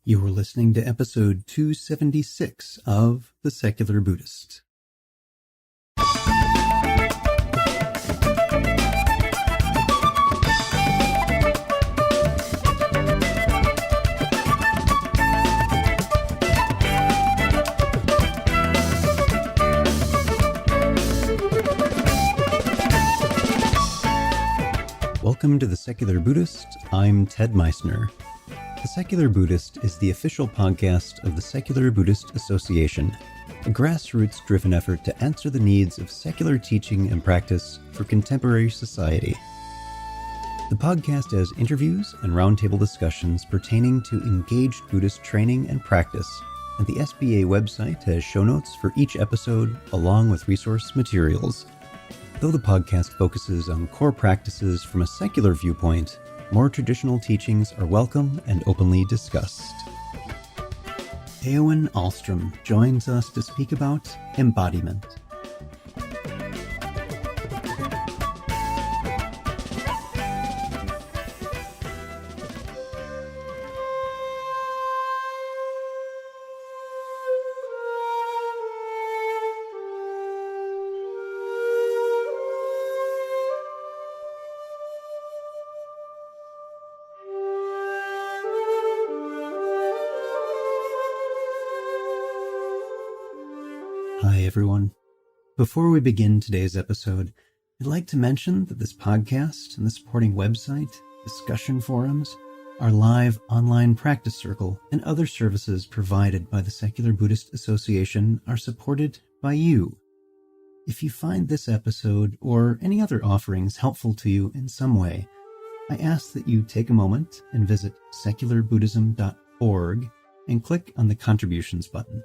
You are listening to episode 276 of The Secular Buddhist. Welcome to The Secular Buddhist. I'm Ted Meissner. The Secular Buddhist is the official podcast of the Secular Buddhist Association, a grassroots-driven effort to answer the needs of secular teaching and practice for contemporary society. The podcast has interviews and roundtable discussions pertaining to engaged Buddhist training and practice, and the SBA website has show notes for each episode along with resource materials. Though the podcast focuses on core practices from a secular viewpoint, more traditional teachings are welcome and openly discussed. Eowyn Ahlstrom joins us to speak about embodiment. Hi everyone. Before we begin today's episode, I'd like to mention that this podcast and the supporting website, discussion forums, our live online practice circle, and other services provided by the Secular Buddhist Association are supported by you. If you find this episode or any other offerings helpful to you in some way, I ask that you take a moment and visit secularbuddhism.org and click on the contributions button.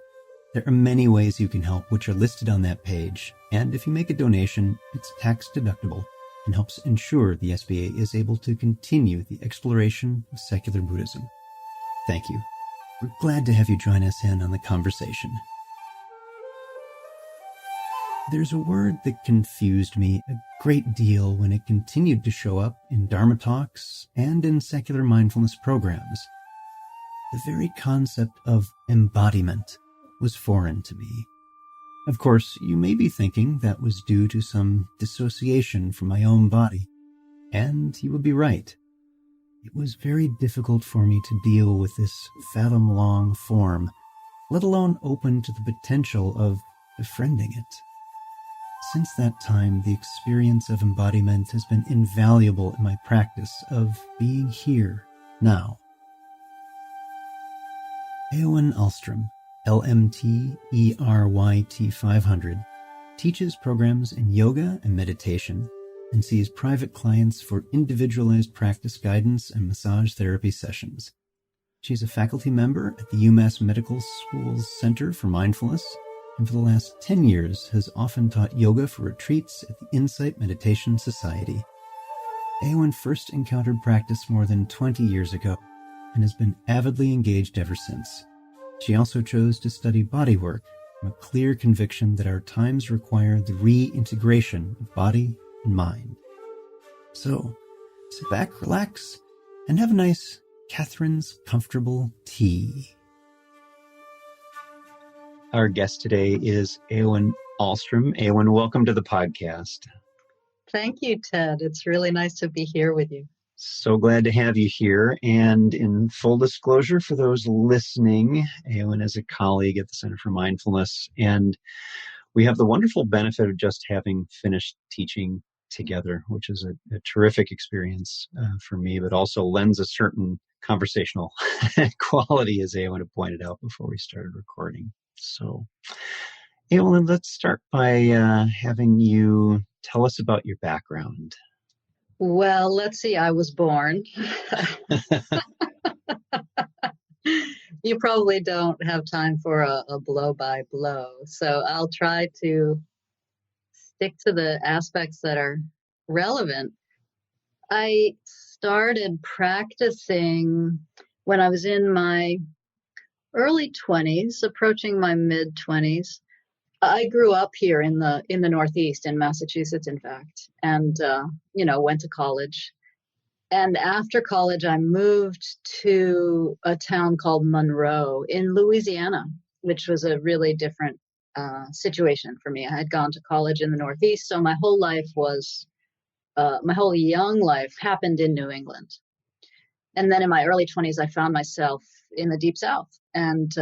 There are many ways you can help, which are listed on that page, and if you make a donation, it's tax deductible and helps ensure the SBA is able to continue the exploration of secular Buddhism. Thank you. We're glad to have you join us in on the conversation. There's a word that confused me a great deal when it continued to show up in Dharma talks and in secular mindfulness programs. The very concept of embodiment was foreign to me. Of course, you may be thinking that was due to some dissociation from my own body, and you would be right. It was very difficult for me to deal with this fathom-long form, let alone open to the potential of befriending it. Since that time, the experience of embodiment has been invaluable in my practice of being here, now. Eowyn Ahlstrom, LMT ERYT 500, teaches programs in yoga and meditation and sees private clients for individualized practice guidance and massage therapy sessions. She's a faculty member at the UMass Medical School's Center for Mindfulness, and for the last 10 years has often taught yoga for retreats at the Insight Meditation Society. Eowyn first encountered practice more than 20 years ago and has been avidly engaged ever since. She also chose to study bodywork from a clear conviction that our times require the reintegration of body and mind. So, sit back, relax, and have a nice Catherine's Comfortable Tea. Our guest today is Eowyn Ahlstrom. Eowyn, welcome to the podcast. Thank you, Ted. It's really nice to be here with you. So glad to have you here. And in full disclosure for those listening, Eowyn is a colleague at the Center for Mindfulness, and we have the wonderful benefit of just having finished teaching together, which is a terrific experience for me, but also lends a certain conversational quality, as Eowyn had pointed out before we started recording. So, Eowyn, let's start by having you tell us about your background. Well, let's see. I was born. You probably don't have time for a blow-by-blow, so I'll try to stick to the aspects that are relevant. I started practicing when I was in my early 20s, approaching my mid-20s. I grew up here in the Northeast, in Massachusetts, in fact, and went to college. And after college, I moved to a town called Monroe in Louisiana, which was a really different situation for me. I had gone to college in the Northeast, so my whole life was, my whole young life happened in New England. And then in my early 20s, I found myself in the Deep South. And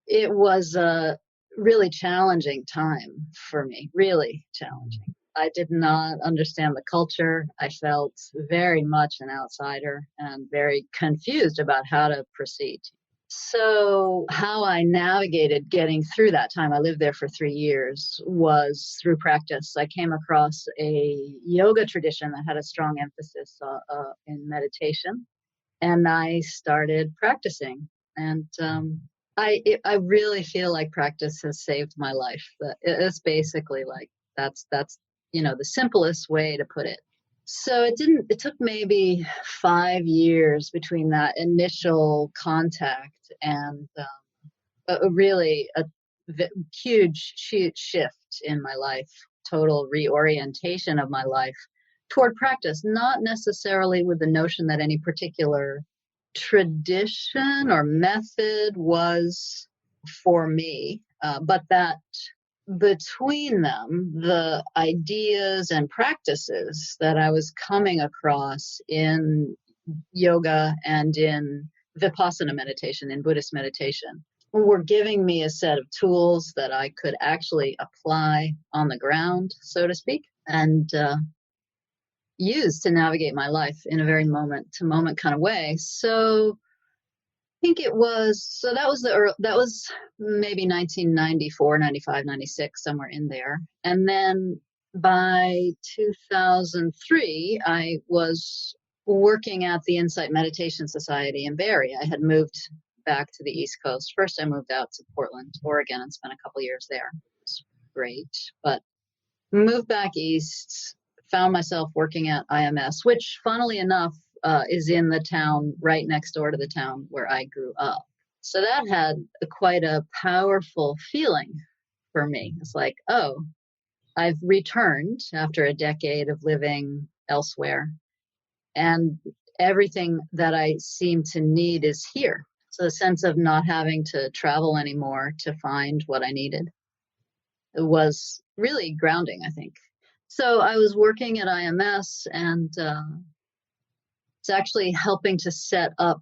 it was a really challenging time for me, really challenging. I did not understand the culture. I felt very much an outsider and very confused about how to proceed. So, how I navigated getting through that time, I lived there for 3 years, was through practice. I came across a yoga tradition that had a strong emphasis in meditation, and I started practicing. And I really feel like practice has saved my life. It's basically like that's the simplest way to put it. So it took maybe 5 years between that initial contact and a huge shift in my life, total reorientation of my life toward practice, not necessarily with the notion that any particular tradition or method was for me, but that between them, the ideas and practices that I was coming across in yoga and in Vipassana meditation, in Buddhist meditation, were giving me a set of tools that I could actually apply on the ground, so to speak, and use to navigate my life in a very moment to moment kind of way. So think it was, so that was maybe 1994, 95, 96, somewhere in there. And then by 2003, I was working at the Insight Meditation Society in Bay Area. I had moved back to the East Coast. First, I moved out to Portland, Oregon, and spent a couple years there. It was great, but moved back east, found myself working at IMS, which, funnily enough, is in the town right next door to the town where I grew up. So that had quite a powerful feeling for me. It's like, oh, I've returned after a decade of living elsewhere, and everything that I seem to need is here. So the sense of not having to travel anymore to find what I needed was really grounding, I think. So I was working at IMS, and it's actually helping to set up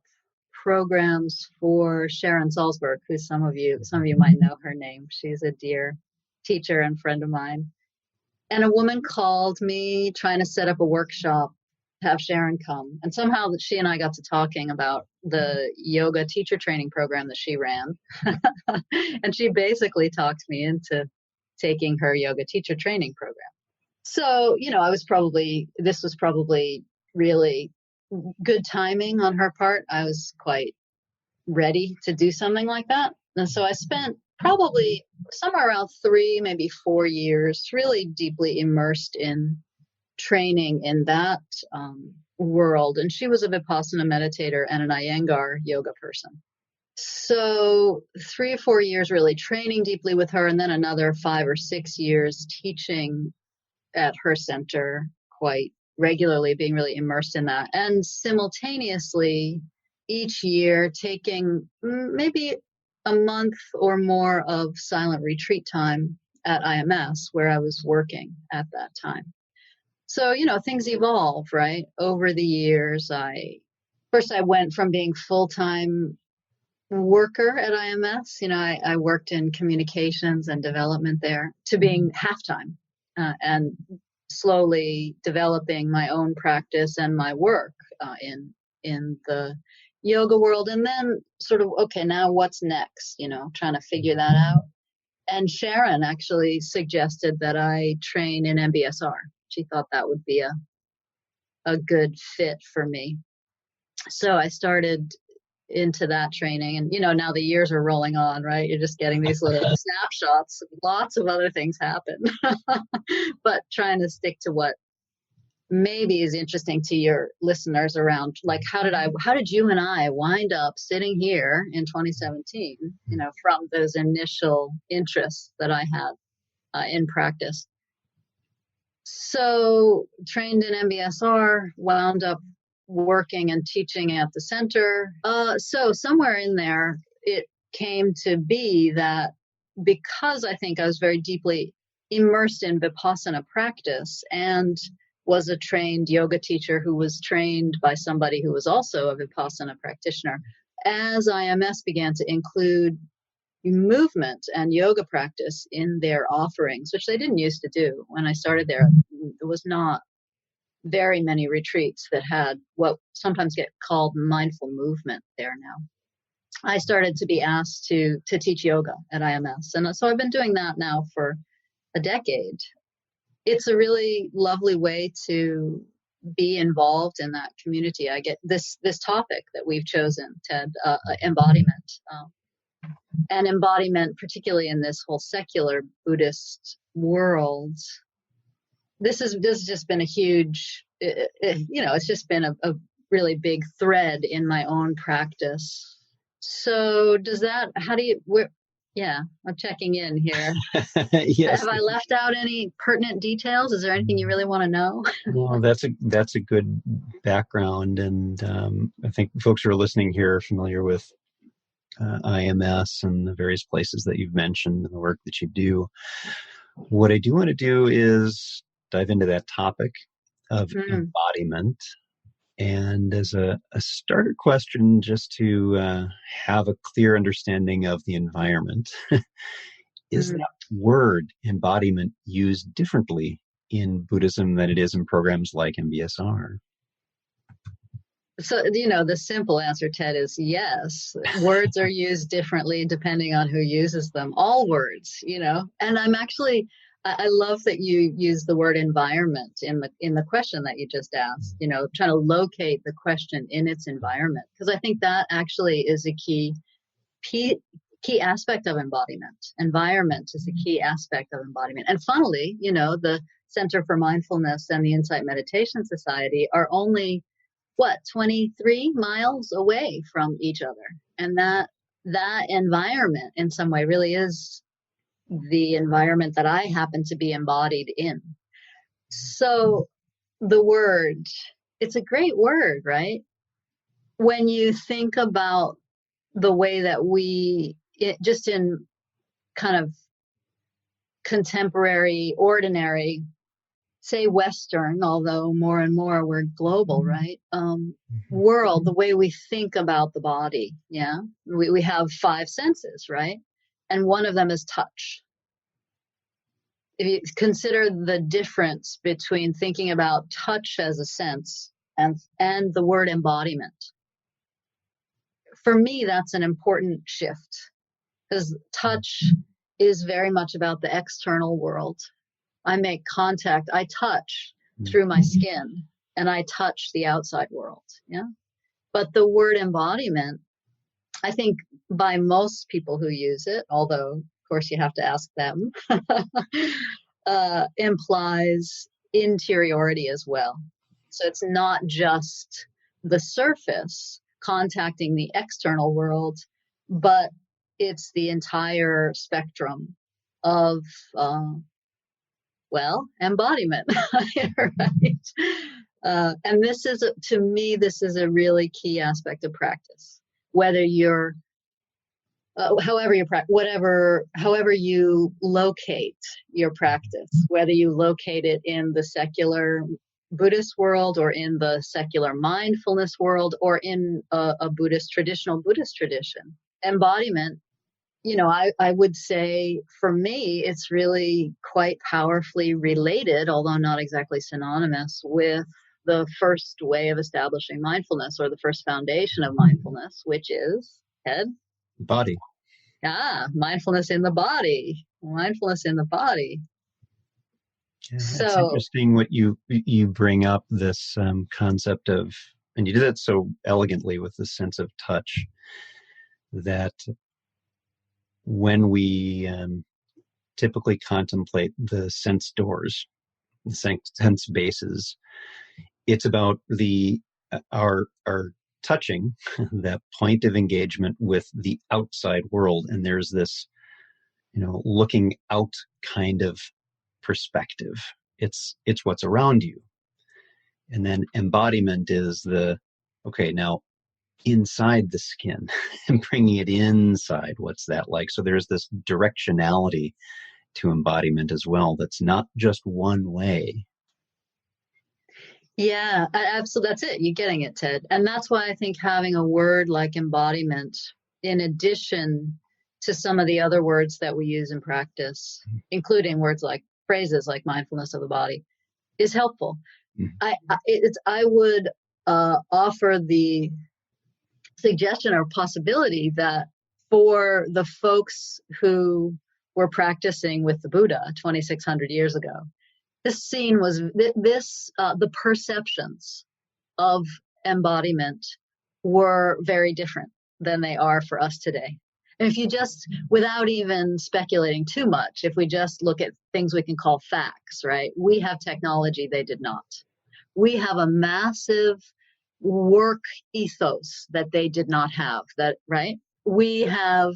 programs for Sharon Salzberg, who some of you might know her name. She's a dear teacher and friend of mine. And a woman called me trying to set up a workshop, have Sharon come. And somehow she and I got to talking about the yoga teacher training program that she ran. And she basically talked me into taking her yoga teacher training program. So, this was probably really good timing on her part. I was quite ready to do something like that. And so I spent probably somewhere around 3, maybe 4 years, really deeply immersed in training in that world. And she was a Vipassana meditator and an Iyengar yoga person. So 3 or 4 years really training deeply with her, and then another 5 or 6 years teaching at her center quite regularly, being really immersed in that. And simultaneously, each year taking maybe a month or more of silent retreat time at IMS, where I was working at that time. So, things evolve, right? Over the years, first I went from being full-time worker at IMS, I worked in communications and development there, to being half-time and slowly developing my own practice and my work in the yoga world. And then sort of, okay, now what's next? Trying to figure that out. And Sharon actually suggested that I train in MBSR. She thought that would be a good fit for me. So I started into that training, and now the years are rolling on, right? You're just getting these little snapshots. Lots of other things happen, but trying to stick to what maybe is interesting to your listeners around, like, how did you and I wind up sitting here in 2017, from those initial interests that I had in practice. So trained in MBSR, wound up working and teaching at the center. So somewhere in there, it came to be that because I think I was very deeply immersed in Vipassana practice and was a trained yoga teacher who was trained by somebody who was also a Vipassana practitioner, as IMS began to include movement and yoga practice in their offerings, which they didn't used to do. When I started there, there was not very many retreats that had what sometimes get called mindful movement there now. I started to be asked to teach yoga at IMS. And so I've been doing that now for a decade. It's a really lovely way to be involved in that community. I get this topic that we've chosen, Ted, embodiment. And embodiment, particularly in this whole secular Buddhist world, this has just been a huge, it's just been a really big thread in my own practice. So I'm checking in here. Yes. Have I left out any pertinent details? Is there anything you really want to know? Well, that's a good background, and I think folks who are listening here are familiar with IMS and the various places that you've mentioned and the work that you do. What I do want to do is dive into that topic of embodiment. And as a starter question, just to have a clear understanding of the environment, is that word embodiment used differently in Buddhism than it is in programs like MBSR? So, the simple answer, Ted, is yes. Words are used differently depending on who uses them. All words, and I love that you use the word environment in the question that you just asked, trying to locate the question in its environment. Because I think that actually is a key aspect of embodiment. Environment is a key aspect of embodiment. And funnily, the Center for Mindfulness and the Insight Meditation Society are only 23 miles away from each other. And that environment in some way really is the environment that I happen to be embodied in. So the word, it's a great word, right? When you think about the way that just in kind of contemporary, ordinary, say Western, although more and more we're global, right? World, the way we think about the body. Yeah. We have 5 senses, right? And one of them is touch. If you consider the difference between thinking about touch as a sense and the word embodiment, for me, that's an important shift, because touch is very much about the external world. I make contact, I touch through my skin, and I touch the outside world. Yeah. But the word embodiment, I think by most people who use it, although of course you have to ask them, implies interiority as well. So it's not just the surface contacting the external world, but it's the entire spectrum of embodiment, right? And to me, this is a really key aspect of practice. Whether you're, however you locate your practice, whether you locate it in the secular Buddhist world or in the secular mindfulness world or in a traditional Buddhist tradition, embodiment, I would say for me, it's really quite powerfully related, although not exactly synonymous, with the first way of establishing mindfulness, or the first foundation of mindfulness, which is, Ted? Body. Mindfulness in the body. Mindfulness in the body. Yeah, so, it's interesting what you bring up, this concept of, and you did it so elegantly with the sense of touch, that when we typically contemplate the sense doors, the sense bases, it's about our touching that point of engagement with the outside world, and there's this looking out kind of perspective. It's what's around you. And then embodiment is okay, now inside the skin and bringing it inside. What's that like? So there's this directionality to embodiment as well. That's not just one way. Yeah, absolutely. That's it. You're getting it, Ted. And that's why I think having a word like embodiment, in addition to some of the other words that we use in practice, including words like phrases like mindfulness of the body, is helpful. I would offer the suggestion or possibility that for the folks who were practicing with the Buddha 2,600 years ago, this scene was the perceptions of embodiment were very different than they are for us today. And if you just, without even speculating too much, if we just look at things we can call facts, right? We have technology they did not. We have a massive work ethos that they did not have, that, right? We have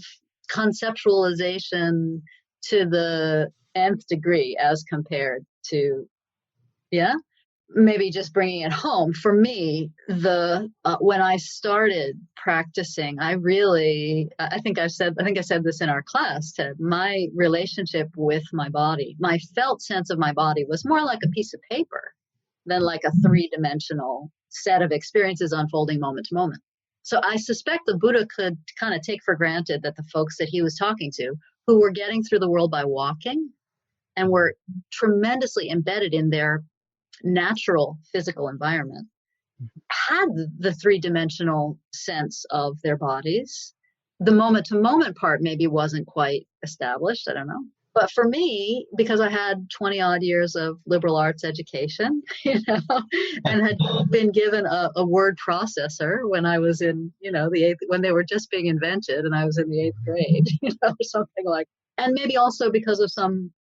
conceptualization to the nth degree as compared to, yeah, maybe just bringing it home. For me, when I started practicing, I think I said this in our class, Ted, my relationship with my body, my felt sense of my body was more like a piece of paper than like a three-dimensional set of experiences unfolding moment to moment. So I suspect the Buddha could kind of take for granted that the folks that he was talking to, who were getting through the world by walking and were tremendously embedded in their natural physical environment, had the three-dimensional sense of their bodies. The moment-to-moment part maybe wasn't quite established, I don't know. But for me, because I had 20 odd years of liberal arts education, and had been given a word processor when I was in, the eighth, when they were just being invented and I was in the 8th grade, or something like, and maybe also because of some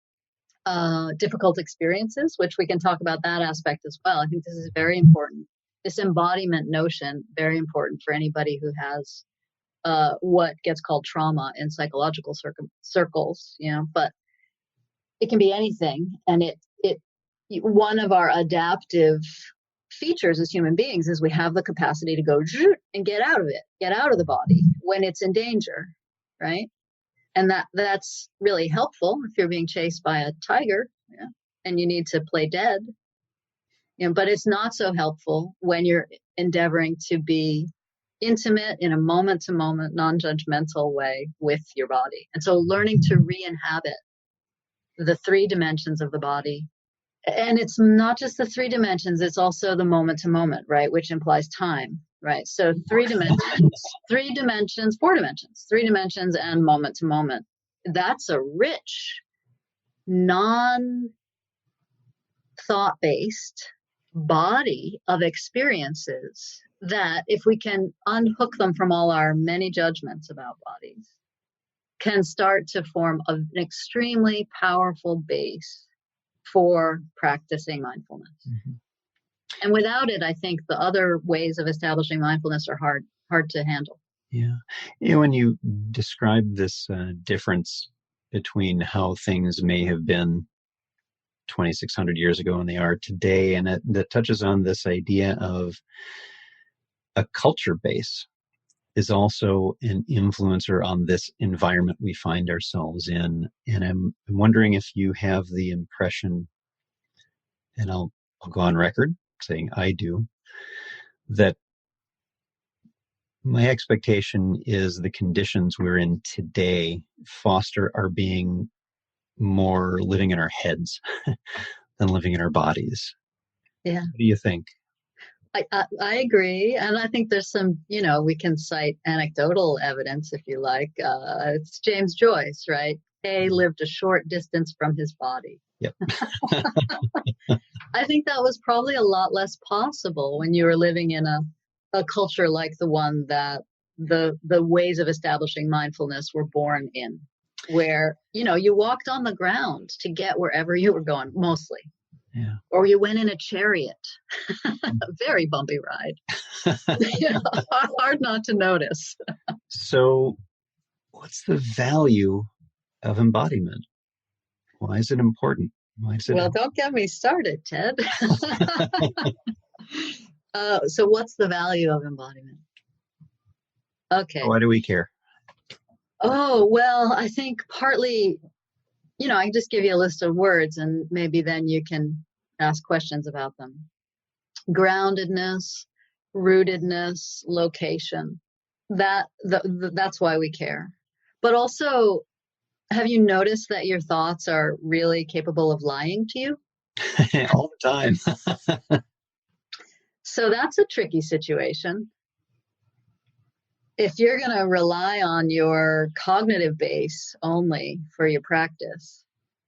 difficult experiences, which we can talk about that aspect as well. I think this is very important. This embodiment notion, very important for anybody who has what gets called trauma in psychological circles, but it can be anything. And one of our adaptive features as human beings is we have the capacity to go and get out of it, get out of the body when it's in danger, right? And that's really helpful if you're being chased by a tiger, and you need to play dead. But it's not so helpful when you're endeavoring to be intimate in a moment-to-moment, non-judgmental way with your body. And so learning to re-inhabit the 3 dimensions of the body. And it's not just the 3 dimensions, it's also the moment-to-moment, right? Which implies time, right? So 3 dimensions, 4 dimensions, 3 dimensions and moment-to-moment. That's a rich, non-thought-based body of experiences that, if we can unhook them from all our many judgments about bodies, can start to form an extremely powerful base for practicing mindfulness. Mm-hmm. And without it, I think the other ways of establishing mindfulness are hard to handle. Yeah. When you describe this difference between how things may have been 2,600 years ago and they are today, and that touches on this idea of a culture base is also an influencer on this environment we find ourselves in. And I'm wondering if you have the impression, and I'll go on record saying I do, that my expectation is the conditions we're in today foster our being more living in our heads than living in our bodies. Yeah. What do you think? I agree. And I think there's some, we can cite anecdotal evidence if you like. It's James Joyce, right? A lived a short distance from his body. Yep. I think that was probably a lot less possible when you were living in a culture like the one that the ways of establishing mindfulness were born in, where, you walked on the ground to get wherever you were going, mostly. Yeah. Or you went in a chariot, a very bumpy ride. Hard not to notice. So what's the value of embodiment? Why is it important? Why sit Well, down? don't get me started, Ted. So what's the value of embodiment? Okay. Why do we care? Oh, well, I think partly, I can just give you a list of words and maybe then you can ask questions about them. Groundedness, rootedness, location. That's why we care. But also, have you noticed that your thoughts are really capable of lying to you? All the time. So that's a tricky situation. If you're going to rely on your cognitive base only for your practice,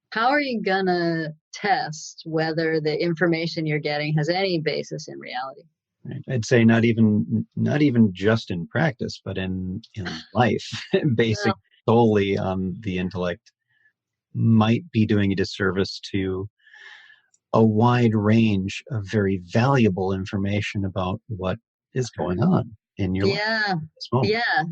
how are you going to test whether the information you're getting has any basis in reality? Right. I'd say not even just in practice, but in life, basing Well, solely on the intellect might be doing a disservice to a wide range of very valuable information about what is going on in your life yeah, at this moment. yeah.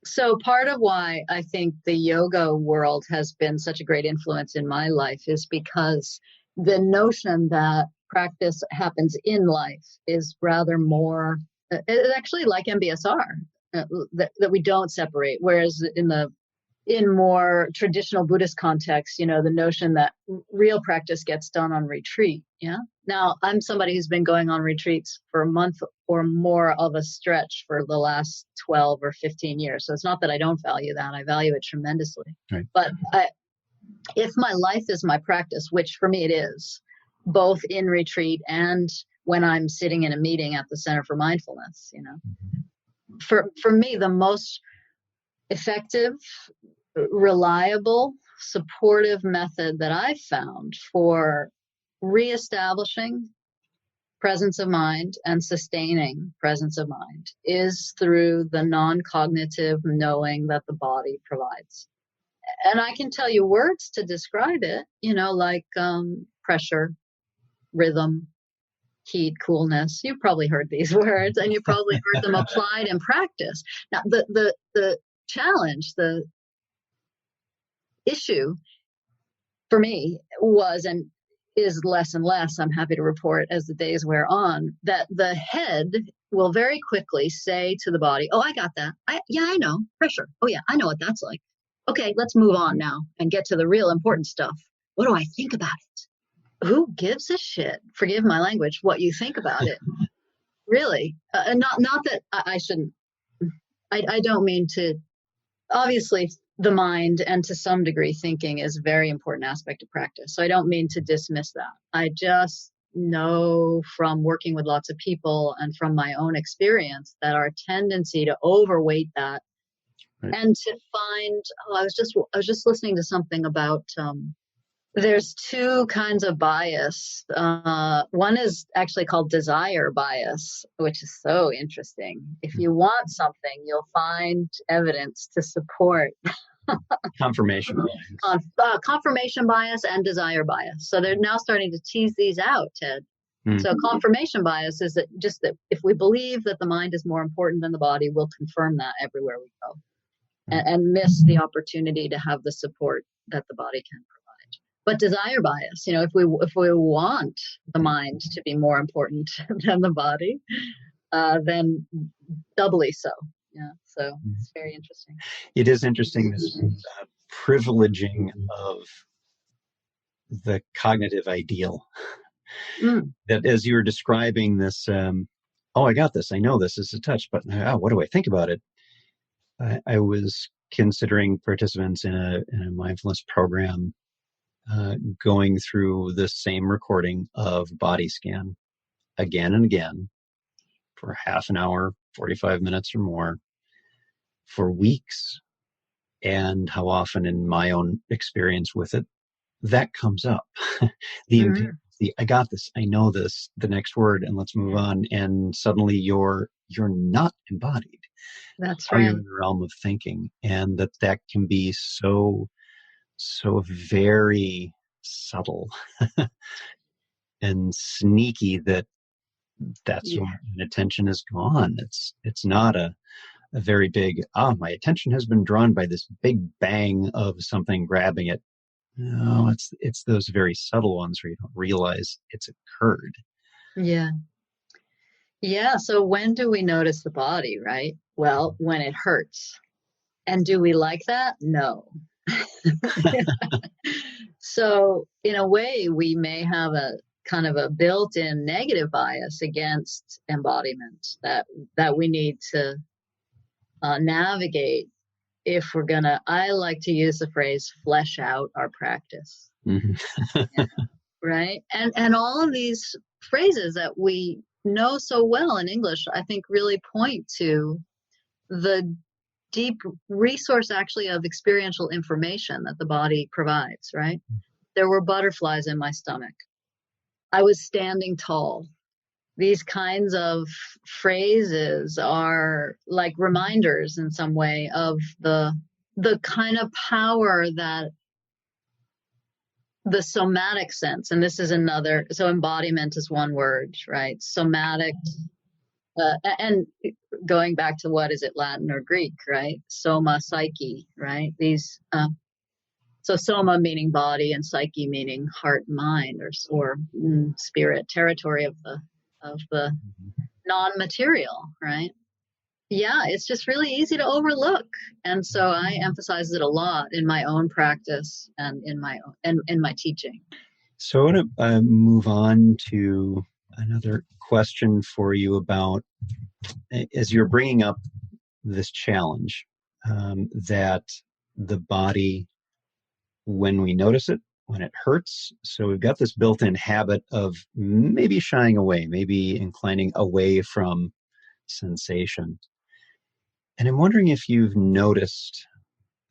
So part of why I think the yoga world has been such a great influence in my life is because the notion that practice happens in life is rather more, it's actually like MBSR, that we don't separate. Whereas in more traditional Buddhist context, the notion that real practice gets done on retreat. Yeah. Now, I'm somebody who's been going on retreats for a month or more of a stretch for the last 12 or 15 years. So it's not that I don't value that. I value it tremendously. Right. But if my life is my practice, which for me it is, both in retreat and when I'm sitting in a meeting at the Center for Mindfulness, for me, the most effective, reliable, supportive method that I've found for reestablishing presence of mind and sustaining presence of mind is through the non-cognitive knowing that the body provides. And I can tell you words to describe it, like pressure, rhythm, heat, coolness. You've probably heard these words and you've probably heard them applied in practice. Now, the challenge, the issue for me was and is less and less, I'm happy to report as the days wear on, that the head will very quickly say to the body, oh, I got that. I know. Pressure. Oh, yeah, I know what that's like. Okay, let's move on now and get to the real important stuff. What do I think about it? Who gives a shit? Forgive my language, what you think about it. Really. And not that I shouldn't, I don't mean to, obviously the mind and to some degree thinking is a very important aspect of practice. So I don't mean to dismiss that. I just know from working with lots of people and from my own experience that our tendency to overweight that and to find, I was just listening to something about, there's two kinds of bias. One is actually called desire bias, which is so interesting. If you want something, you'll find evidence to support Confirmation bias. Confirmation bias and desire bias. So they're now starting to tease these out, Ted. Mm. So confirmation bias is that just that if we believe that the mind is more important than the body, we'll confirm that everywhere we go and miss the opportunity to have the support that the body can provide. But desire bias, if we want the mind to be more important than the body, then doubly so. Yeah, so it's very interesting. It is interesting, this privileging of the cognitive ideal. That as you were describing this, oh, I got this, I know this is a touch, but what do I think about it? I was considering participants in a mindfulness program going through the same recording of body scan again and again for half an hour, 45 minutes or more for weeks. And how often in my own experience with it, that comes up. I got this, I know this, the next word, and let's move on. And suddenly you're not embodied. That's Or right. you're in the realm of thinking. And that can be so very subtle and sneaky that's when attention is gone. It's not a very big, my attention has been drawn by this big bang of something grabbing it. No, it's those very subtle ones where you don't realize it's occurred. Yeah. Yeah. So when do we notice the body, right? Well, when it hurts. And do we like that? No. So in a way, we may have a kind of a built-in negative bias against embodiment that we need to navigate if we're gonna. I like to use the phrase "flesh out our practice," Mhm. right? And all of these phrases that we know so well in English, I think, really point to the deep resource actually of experiential information that the body provides, right? There were butterflies in my stomach. I was standing tall. These kinds of phrases are like reminders in some way of the kind of power that the somatic sense, and this is another, so embodiment is one word, right? Somatic, and going back to what is it, Latin or Greek, right? Soma, psyche, right? These, so soma meaning body and psyche meaning heart, mind, or spirit, territory of the non-material, right? Yeah, it's just really easy to overlook, and so I emphasize it a lot in my own practice and in my teaching. So I want to move on to another question for you about, as you're bringing up this challenge, that the body, when we notice it, when it hurts, so we've got this built-in habit of maybe shying away, maybe inclining away from sensation. And I'm wondering if you've noticed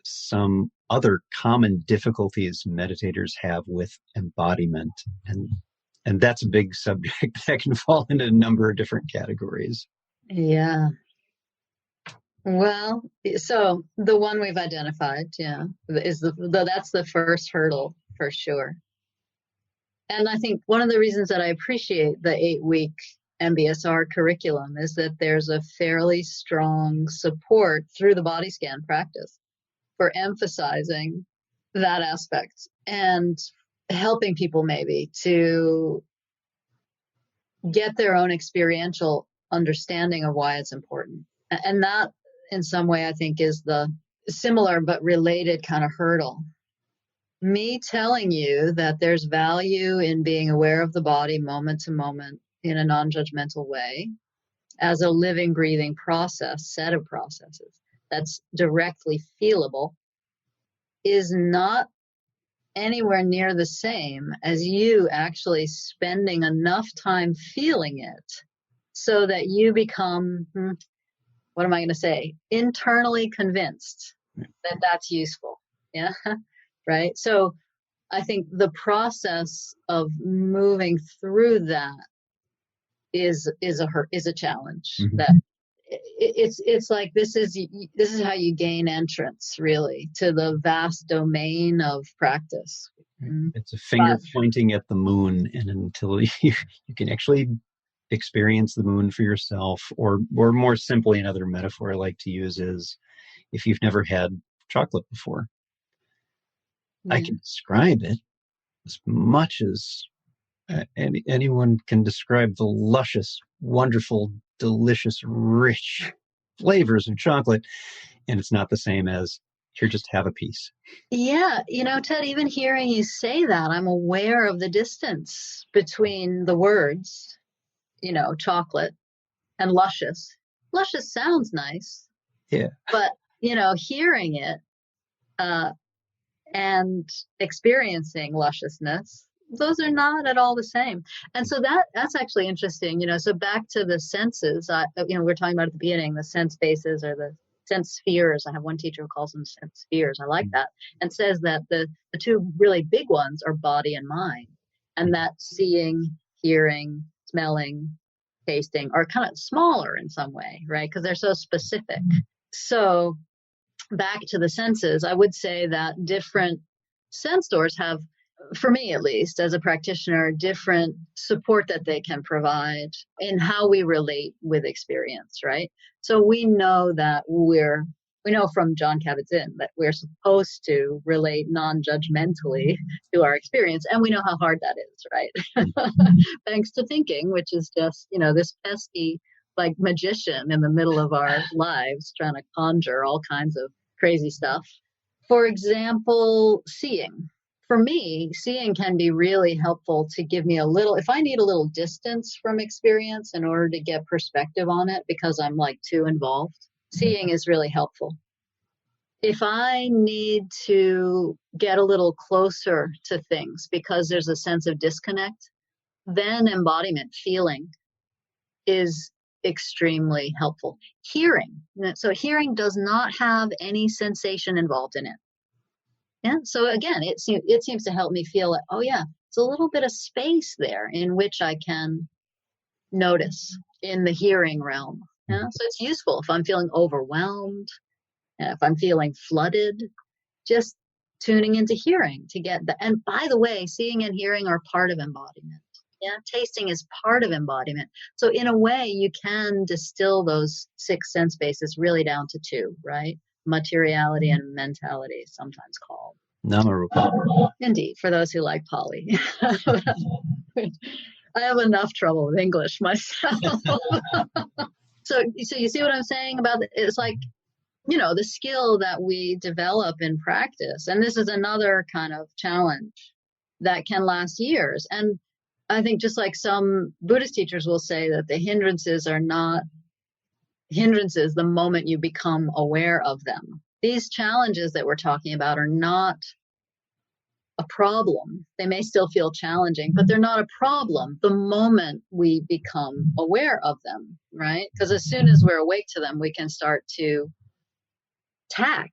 some other common difficulties meditators have with embodiment, and that's a big subject that can fall into a number of different categories. Yeah. Well, so the one we've identified, yeah, is that's the first hurdle for sure. And I think one of the reasons that I appreciate the 8-week MBSR curriculum is that there's a fairly strong support through the body scan practice for emphasizing that aspect and helping people maybe to get their own experiential understanding of why it's important. And that, in some way, I think is the similar but related kind of hurdle. Me telling you that there's value in being aware of the body moment to moment in a non-judgmental way as a living, breathing process, set of processes that's directly feelable is not anywhere near the same as you actually spending enough time feeling it so that you become, what am I going to say, internally convinced that that's useful. Yeah. Right. So I think the process of moving through that is a challenge. Mm-hmm. That it's like this is how you gain entrance really to the vast domain of practice. It's a finger pointing at the moon, and until you can actually experience the moon for yourself, or more simply, another metaphor I like to use is, if you've never had chocolate before, I can describe it as much as anyone can describe the luscious, wonderful, delicious, rich flavors of chocolate, and it's not the same as, here, just have a piece. Yeah, Ted, even hearing you say that, I'm aware of the distance between the words, chocolate and luscious. Luscious sounds nice. Yeah. But, hearing it and experiencing lusciousness, those are not at all the same. And so that's actually interesting, so back to the senses, we're talking about at the beginning, the sense bases or the sense spheres. I have one teacher who calls them sense spheres. I like that. And says that the two really big ones are body and mind, and that seeing, hearing, smelling, tasting are kind of smaller in some way, right? Because they're so specific. So back to the senses, I would say that different sense doors have, for me at least, as a practitioner, different support that they can provide in how we relate with experience, right? So we know that we're we know from John Kabat-Zinn that we're supposed to relate non-judgmentally to our experience, and we know how hard that is, right? Thanks to thinking, which is just, this pesky like magician in the middle of our lives trying to conjure all kinds of crazy stuff. For example, seeing. For me, seeing can be really helpful to give me if I need a little distance from experience in order to get perspective on it because I'm like too involved, seeing is really helpful. If I need to get a little closer to things because there's a sense of disconnect, then embodiment, feeling, is extremely helpful. Hearing. So hearing does not have any sensation involved in it. Yeah. So again, it seems to help me feel like, oh yeah, it's a little bit of space there in which I can notice in the hearing realm. Yeah. So it's useful if I'm feeling overwhelmed, if I'm feeling flooded, just tuning into hearing to get the, and by the way, seeing and hearing are part of embodiment. Yeah, tasting is part of embodiment. So in a way, you can distill those 6 sense bases really down to 2, right? Materiality and mentality, sometimes called. Namarupa. Indeed, for those who like Pali. I have enough trouble with English myself. So you see what I'm saying about it? It's like, the skill that we develop in practice. And this is another kind of challenge that can last years. And I think just like some Buddhist teachers will say that the hindrances are not hindrances the moment you become aware of them. These challenges that we're talking about are not a problem. They may still feel challenging, but they're not a problem the moment we become aware of them, right? Because as soon as we're awake to them, we can start to tack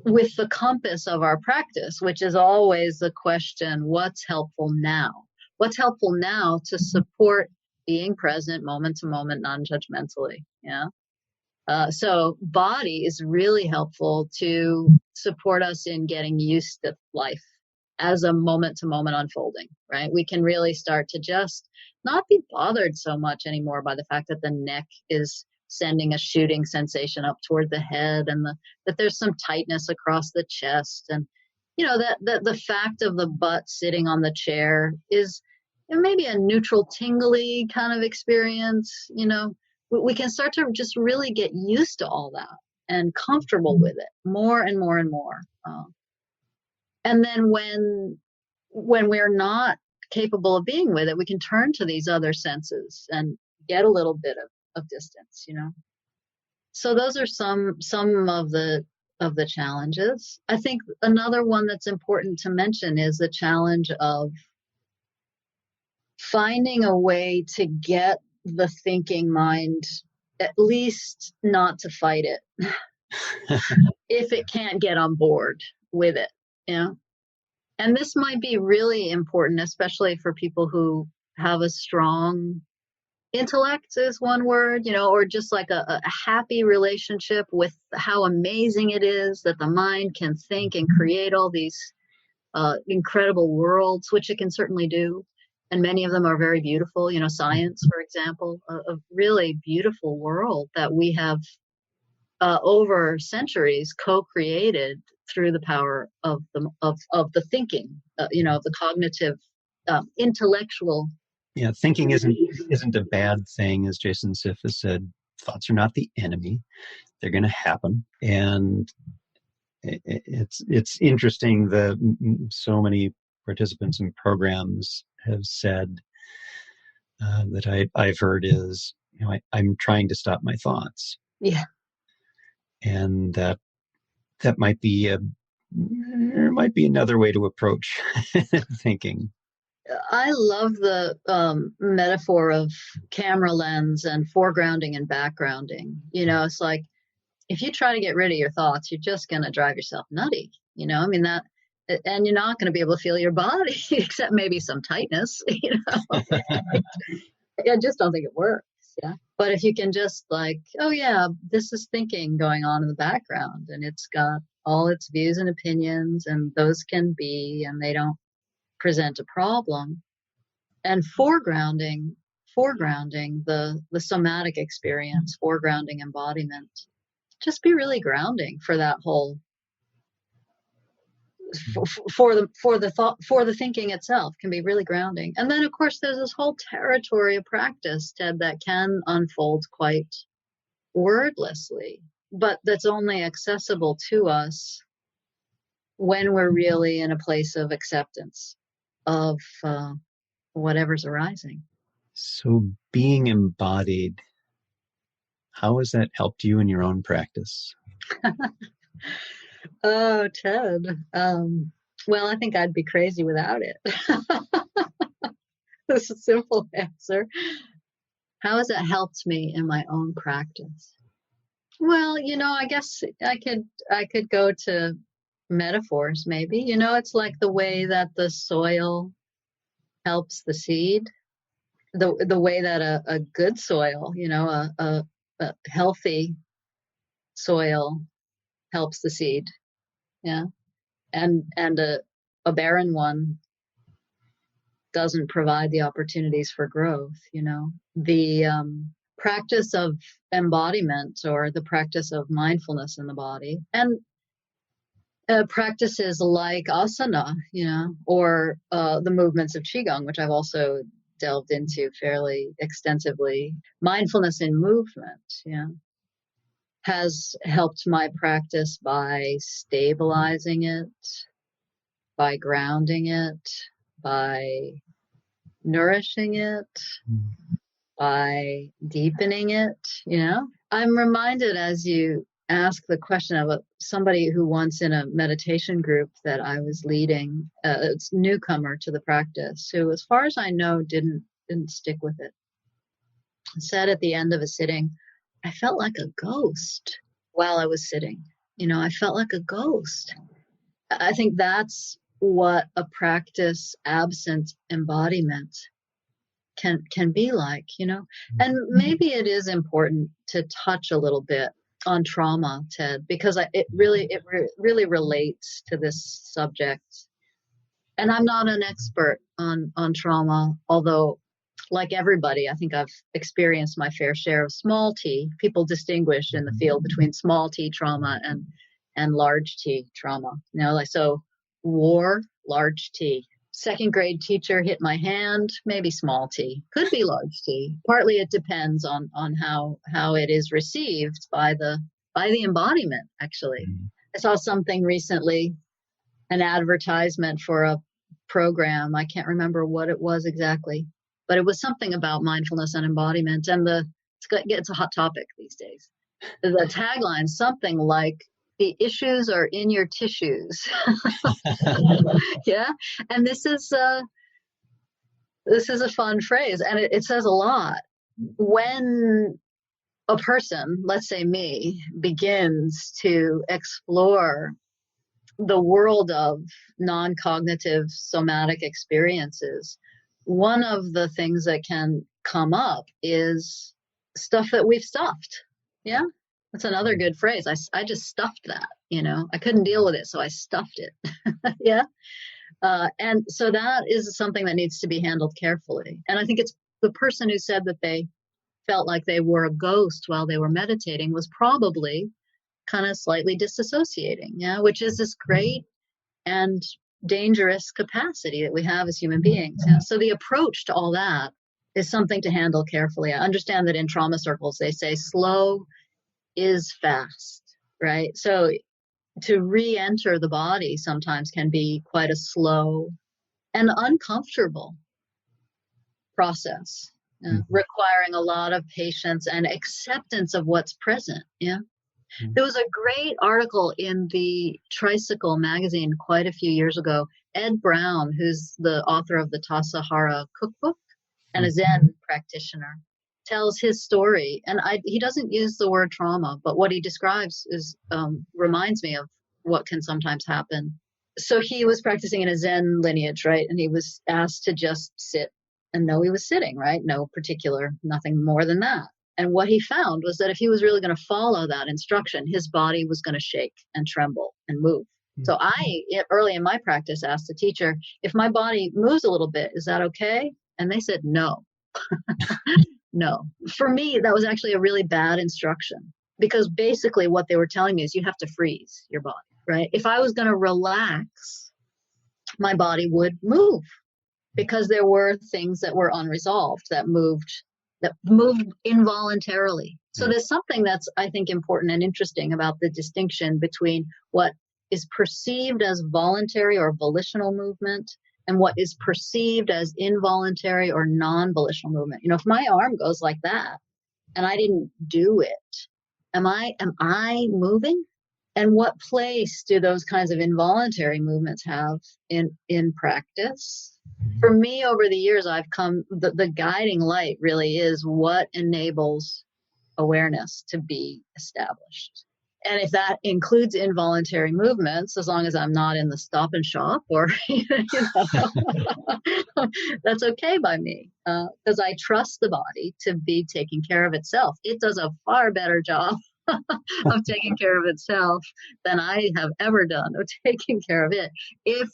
with the compass of our practice, which is always the question, what's helpful now? What's helpful now to support being present moment to moment, non-judgmentally? Yeah. So body is really helpful to support us in getting used to life as a moment to moment unfolding, right? We can really start to just not be bothered so much anymore by the fact that the neck is sending a shooting sensation up toward the head, and that there's some tightness across the chest, and that the fact of the butt sitting on the chair is maybe a neutral tingly kind of experience. We can start to just really get used to all that and comfortable with it more and more and more. And then when we're not capable of being with it, we can turn to these other senses and get a little bit of distance, So those are some of the challenges. I think another one that's important to mention is the challenge of finding a way to get the thinking mind at least not to fight it if it can't get on board with it. And this might be really important, especially for people who have a strong intellect is one word, or just like a happy relationship with how amazing it is that the mind can think and create all these incredible worlds, which it can certainly do. And many of them are very beautiful. Science, for example, a really beautiful world that we have over centuries co-created through the power of the thinking, of the cognitive, intellectual. Yeah, thinking isn't a bad thing, as Jason Siff has said. Thoughts are not the enemy; they're going to happen, and it's interesting that so many participants in programs have said that I've heard is, I'm trying to stop my thoughts. Yeah, and that might be there might be another way to approach thinking. I love the metaphor of camera lens and foregrounding and backgrounding. It's like if you try to get rid of your thoughts, you're just going to drive yourself nutty. That, and you're not going to be able to feel your body except maybe some tightness. I just don't think it works. Yeah. But if you can just like, oh yeah, this is thinking going on in the background, and it's got all its views and opinions, and those can be, and they don't present a problem. And foregrounding the somatic experience, foregrounding embodiment, just be really grounding for that whole, for the thought, for the thinking itself can be really grounding. And then of course there's this whole territory of practice, Ted, that can unfold quite wordlessly, but that's only accessible to us when we're really in a place of acceptance of whatever's arising. So being embodied, how has that helped you in your own practice? Oh, Ted. Well, I think I'd be crazy without it. This is a simple answer. How has it helped me in my own practice? Well, I guess I could go to metaphors maybe. It's like the way that the soil helps the seed, the way that a good soil, a healthy soil helps the seed. Yeah. And a barren one doesn't provide the opportunities for growth. The practice of embodiment, or the practice of mindfulness in the body, and practices like asana, or the movements of qigong, which I've also delved into fairly extensively. Mindfulness in movement, has helped my practice by stabilizing it, by grounding it, by nourishing it, by deepening it. I'm reminded, as you ask the question, of somebody who once, in a meditation group that I was leading, it's newcomer to the practice, who, as far as I know, didn't stick with it, said at the end of a sitting, I felt like a ghost while I was sitting. I felt like a ghost. I think that's what a practice absent embodiment can be like, and maybe it is important to touch a little bit on trauma, Ted, because it really relates to this subject. And I'm not an expert on trauma, although, like everybody, I think I've experienced my fair share of small t. People distinguish in the field between small t trauma and large T trauma. So war, large T. Second grade teacher hit my hand, maybe small t, could be large T. Partly it depends on how it is received by the embodiment, actually. I saw something recently, an advertisement for a program. I can't remember what it was exactly, but it was something about mindfulness and embodiment, and it's a hot topic these days. The tagline, something like, the issues are in your tissues. Yeah. And this is a fun phrase, and it says a lot. When a person, let's say me, begins to explore the world of non-cognitive somatic experiences, one of the things that can come up is stuff that we've stuffed. Yeah. That's another good phrase. I just stuffed that, I couldn't deal with it, so I stuffed it. Yeah. And so that is something that needs to be handled carefully. And I think it's the person who said that they felt like they were a ghost while they were meditating was probably kind of slightly disassociating, which is this great and dangerous capacity that we have as human beings. So the approach to all that is something to handle carefully. I understand that in trauma circles, they say slow is fast, right? So to re-enter the body sometimes can be quite a slow and uncomfortable process, requiring a lot of patience and acceptance of what's present. Yeah. There was a great article in the Tricycle magazine quite a few years ago. Ed Brown, who's the author of the Tassajara cookbook and a Zen practitioner, tells his story. And he doesn't use the word trauma, but what he describes reminds me of what can sometimes happen. So he was practicing in a Zen lineage, right? And he was asked to just sit and know he was sitting, right? Nothing more than that. And what he found was that if he was really going to follow that instruction, his body was going to shake and tremble and move. So I, early in my practice, asked the teacher, if my body moves a little bit, is that okay? And they said, no. No. For me, that was actually a really bad instruction. because basically what they were telling me is you have to freeze your body, right? If I was going to relax, my body would move, because there were things that were unresolved that moved involuntarily. So there's something that's, I think, important and interesting about the distinction between what is perceived as voluntary or volitional movement and what is perceived as involuntary or non-volitional movement. You know, if my arm goes like that and I didn't do it, am I moving? And what place do those kinds of involuntary movements have in practice? For me, over the years, I've come, the guiding light really is what enables awareness to be established. And if that includes involuntary movements, as long as I'm not in the Stop and Shop or, that's okay by me, because I trust the body to be taking care of itself. It does a far better job of taking care of itself than I have ever done of taking care of it, if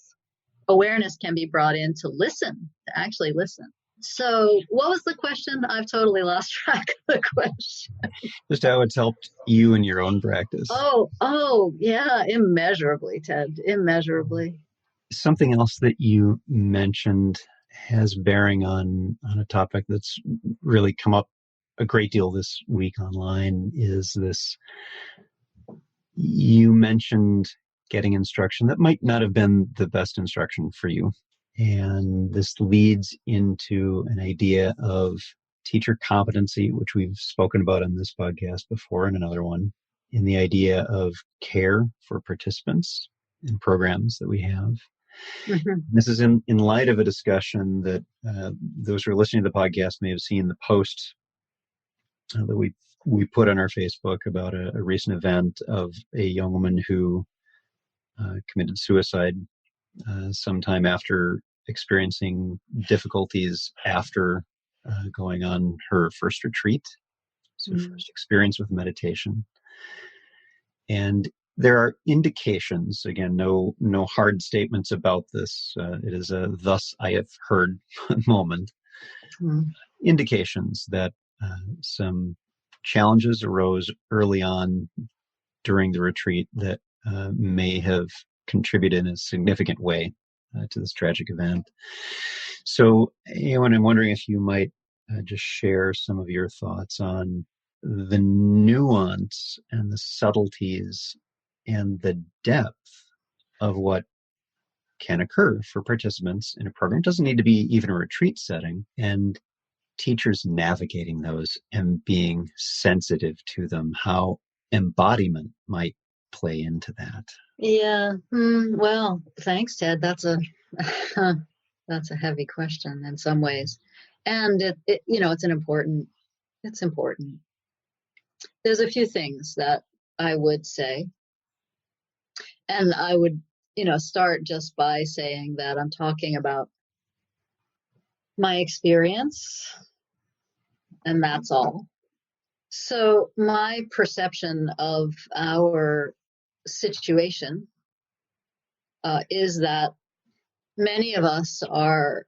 awareness can be brought in to listen, to actually listen. So what was the question? I've totally lost track of the question. Just how it's helped you in your own practice. Oh, yeah, immeasurably, Ted, immeasurably. Something else that you mentioned has bearing on a topic that's really come up a great deal this week online is this. You mentioned getting instruction that might not have been the best instruction for you. And this leads into an idea of teacher competency, which we've spoken about on this podcast before and another one, in the idea of care for participants in programs that we have. Mm-hmm. This is in light of a discussion that those who are listening to the podcast may have seen the post that we put on our Facebook about a recent event of a young woman who committed suicide sometime after experiencing difficulties after going on her first retreat, so first experience with meditation. And there are indications, again, no hard statements about this. It is a thus I have heard moment. Indications that some challenges arose early on during the retreat that may have contributed in a significant way to this tragic event. So, Eowyn, I'm wondering if you might just share some of your thoughts on the nuance and the subtleties and the depth of what can occur for participants in a program. It doesn't need to be even a retreat setting, and teachers navigating those and being sensitive to them, how embodiment might play into that. Yeah. Well, thanks, Ted. That's a that's a heavy question in some ways, and it's important. There's a few things that I would say, and I would start just by saying that I'm talking about my experience, and that's all. So my perception of our situation is that many of us are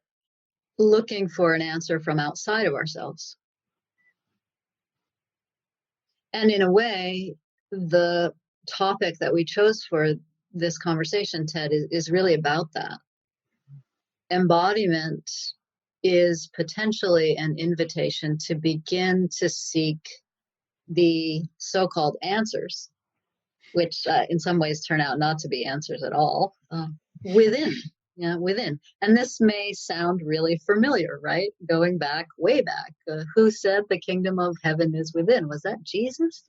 looking for an answer from outside of ourselves. And in a way, the topic that we chose for this conversation, Ted, is really about that. Embodiment is potentially an invitation to begin to seek the so-called answers, which in some ways turn out not to be answers at all, within. And this may sound really familiar, right? Going back, way back. Who said the kingdom of heaven is within? Was that Jesus?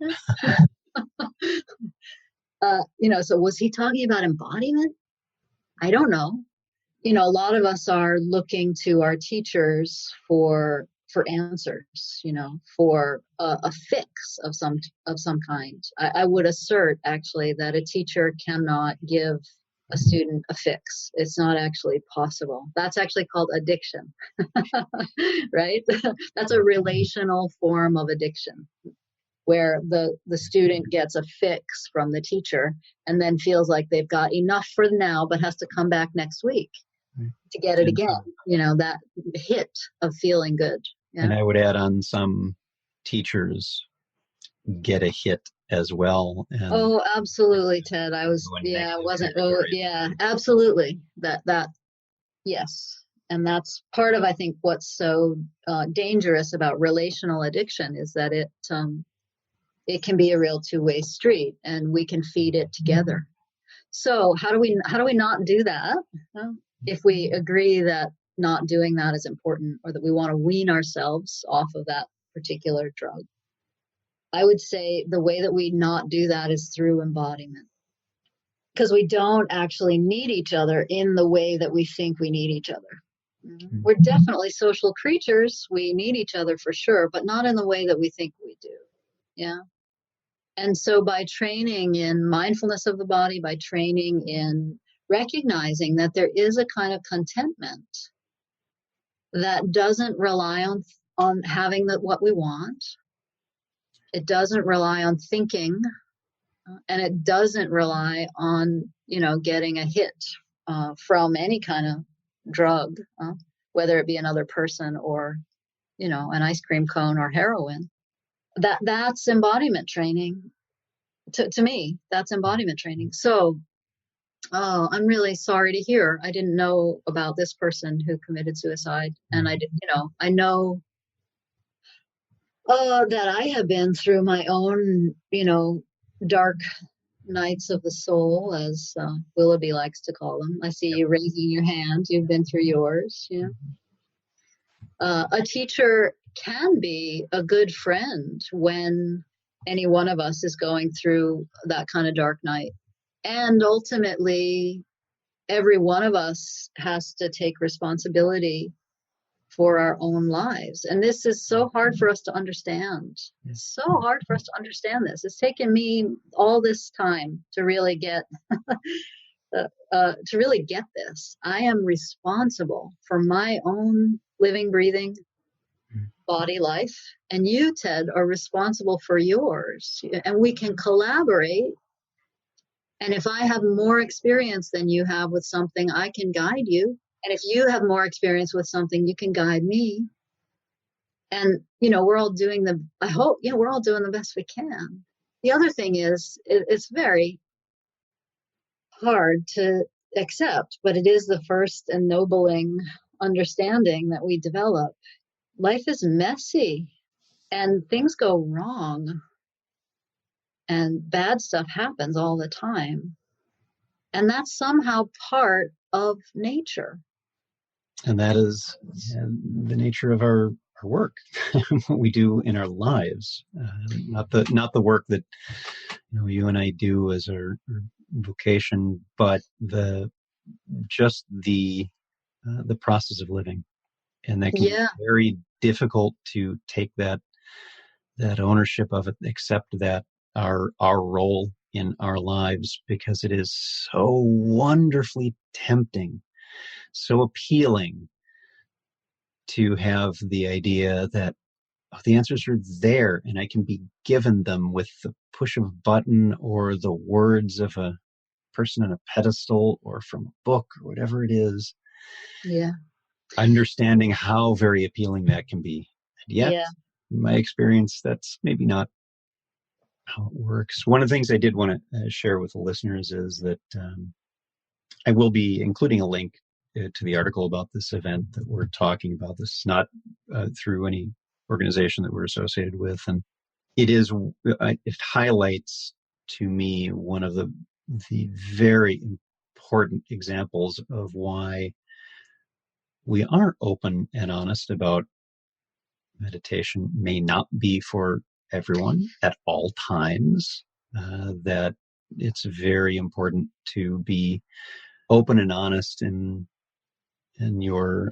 So was he talking about embodiment? I don't know. A lot of us are looking to our teachers for answers, for a fix of some kind. I would assert actually that a teacher cannot give a student a fix. It's not actually possible. That's actually called addiction, right? That's a relational form of addiction, where the student gets a fix from the teacher and then feels like they've got enough for now, but has to come back next week to get it again. That hit of feeling good. Yeah? And I would add on, some teachers get a hit as well. And Oh, absolutely, Ted. in Yeah, I negative wasn't, oh, territory. yeah, absolutely. Yes. And that's part of, I think, what's so dangerous about relational addiction is that it can be a real two-way street, and we can feed it together. So how do we not do that? Well, if we agree that not doing that is important, or that we want to wean ourselves off of that particular drug, I would say the way that we not do that is through embodiment, because we don't actually need each other in the way that we think we need each other. We're definitely social creatures. We need each other for sure, but not in the way that we think we do. Yeah. And so by training in mindfulness of the body, by training in recognizing that there is a kind of contentment that doesn't rely on having what we want, it doesn't rely on thinking, and it doesn't rely on getting a hit from any kind of drug, whether it be another person or an ice cream cone or heroin. That's embodiment training. To me, that's embodiment training. So, oh, I'm really sorry to hear. I didn't know about this person who committed suicide, and I know that I have been through my own, dark nights of the soul, as Willoughby likes to call them. I see you raising your hand. You've been through yours. Yeah. A teacher can be a good friend when any one of us is going through that kind of dark night. And ultimately, every one of us has to take responsibility for our own lives. And this is so hard for us to understand. It's so hard for us to understand this. It's taken me all this time to really get this. I am responsible for my own living, breathing body life, and you, Ted, are responsible for yours. And we can collaborate. And if I have more experience than you have with something, I can guide you. And if you have more experience with something, you can guide me. And, we're all doing I hope, we're all doing the best we can. The other thing is, it's very hard to accept, but it is the first ennobling understanding that we develop. Life is messy and things go wrong and bad stuff happens all the time. And that's somehow part of nature. And that is the nature of our work, what we do in our lives, not the work that you and I do as our vocation, but the process of living, and that can be very difficult to take that ownership of it, accept that our role in our lives, because it is so wonderfully tempting, so appealing to have the idea that the answers are there and I can be given them with the push of a button or the words of a person on a pedestal or from a book or whatever it is. Yeah. Understanding how very appealing that can be. And yet, in my experience, that's maybe not how it works. One of the things I did want to share with the listeners is that I will be including a link to the article about this event that we're talking about. This is not through any organization that we're associated with. And it highlights to me one of the very important examples of why we aren't open and honest about meditation may not be for everyone at all times, that it's very important to be open and honest in your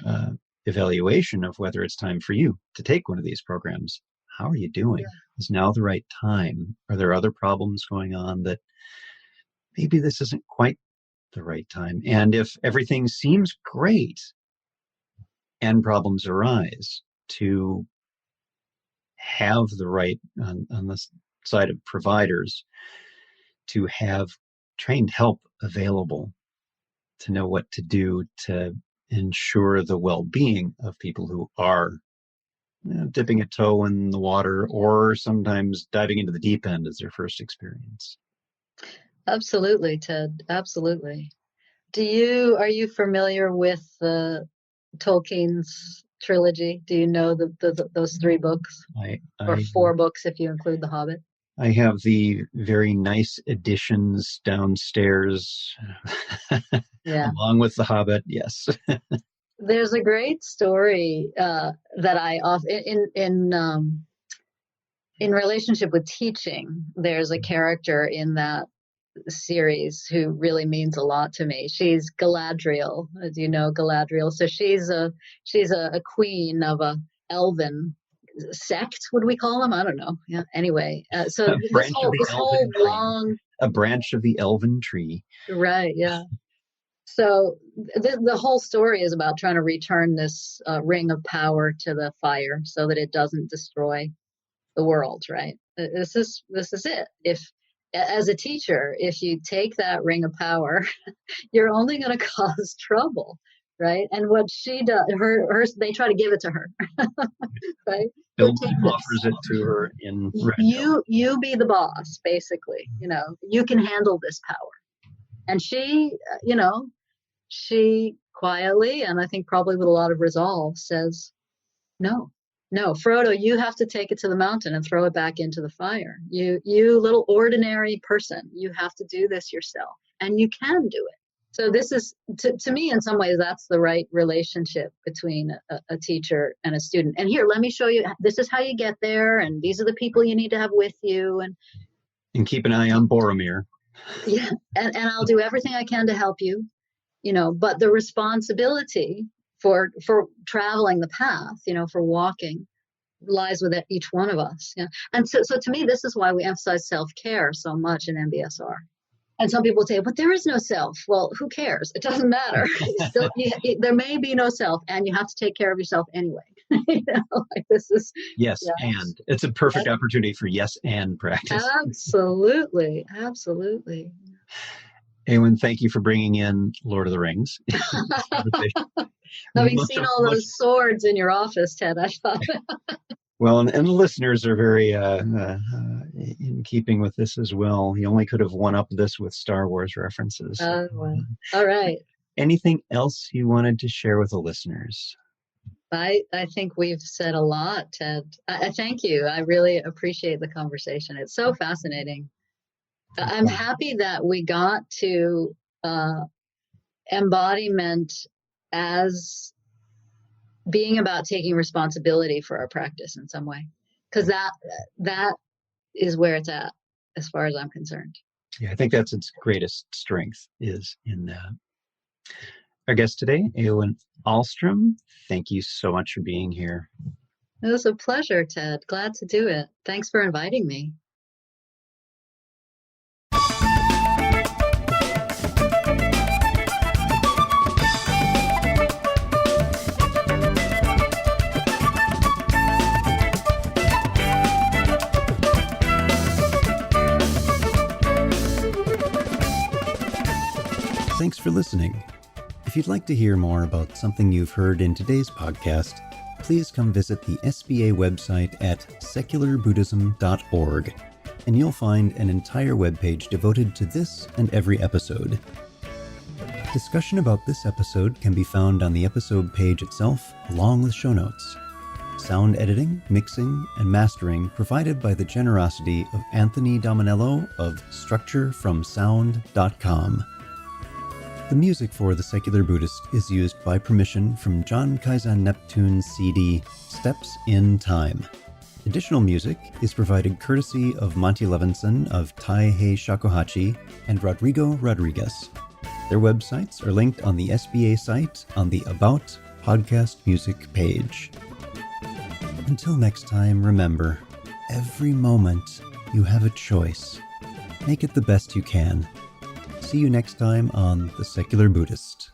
evaluation of whether it's time for you to take one of these programs. How are you doing? Yeah. Is now the right time? Are there other problems going on that maybe this isn't quite the right time? And if everything seems great and problems arise, to have the right on the side of providers to have trained help available, to know what to do to ensure the well-being of people who are dipping a toe in the water, or sometimes diving into the deep end as their first experience. Absolutely, Ted. Absolutely. Are you familiar with Tolkien's trilogy? Do you know those three books, or I four books if you include The Hobbit? I have the very nice editions downstairs, Yeah. along with The Hobbit. Yes. There's a great story that I often in relationship with teaching. There's a character in that series who really means a lot to me. She's Galadriel, as you know, Galadriel. So she's a queen of a elven sect, would we call them? I don't know. Yeah. Anyway, so A this branch of whole the this whole elven tree. long, A branch of the elven tree. right? Yeah. So the whole story is about trying to return this ring of power to the fire so that it doesn't destroy the world, right? This is it. If as a teacher, if you take that ring of power, you're only going to cause trouble, right? And what she does, they try to give it to her, right? Here, take Bilbo this. offers it to her in red. You be the boss, basically. You can handle this power. And she quietly, and I think probably with a lot of resolve, says, no, no, Frodo, you have to take it to the mountain and throw it back into the fire. You little ordinary person, you have to do this yourself, and you can do it. So this is, to me, in some ways, that's the right relationship between a teacher and a student. And here, let me show you, this is how you get there, and these are the people you need to have with you. And keep an eye on Boromir. Yeah, and I'll do everything I can to help you, but the responsibility for traveling the path, for walking, lies with each one of us. Yeah. And so to me, this is why we emphasize self-care so much in MBSR. And some people say, but there is no self. Well, who cares? It doesn't matter. There may be no self, and you have to take care of yourself anyway. This is yes, and it's a perfect opportunity for yes and practice. Absolutely. Eowyn, thank you for bringing in Lord of the Rings. Having seen all those swords in your office, Ted, I thought. Well, and the listeners are very in keeping with this as well. He only could have one-upped this with Star Wars references. Well. All right. Anything else you wanted to share with the listeners? I think we've said a lot, Ted. I thank you. I really appreciate the conversation. It's so fascinating. I'm happy that we got to embodiment as being about taking responsibility for our practice in some way, because that is where it's at as far as I'm concerned. Yeah, I think that's its greatest strength, is in that. Our guest today, Eowyn Ahlstrom, thank you so much for being here. It was a pleasure, Ted. Glad to do it. Thanks for inviting me. Thanks for listening. If you'd like to hear more about something you've heard in today's podcast, please come visit the SBA website at secularbuddhism.org, and you'll find an entire webpage devoted to this and every episode. Discussion about this episode can be found on the episode page itself, along with show notes. Sound editing, mixing, and mastering provided by the generosity of Anthony Dominello of StructureFromSound.com. The music for The Secular Buddhist is used by permission from John Kaizen Neptune's CD, Steps in Time. Additional music is provided courtesy of Monty Levinson of Taihei Shakuhachi and Rodrigo Rodriguez. Their websites are linked on the SBA site on the About Podcast Music page. Until next time, remember, every moment you have a choice. Make it the best you can. See you next time on The Secular Buddhist.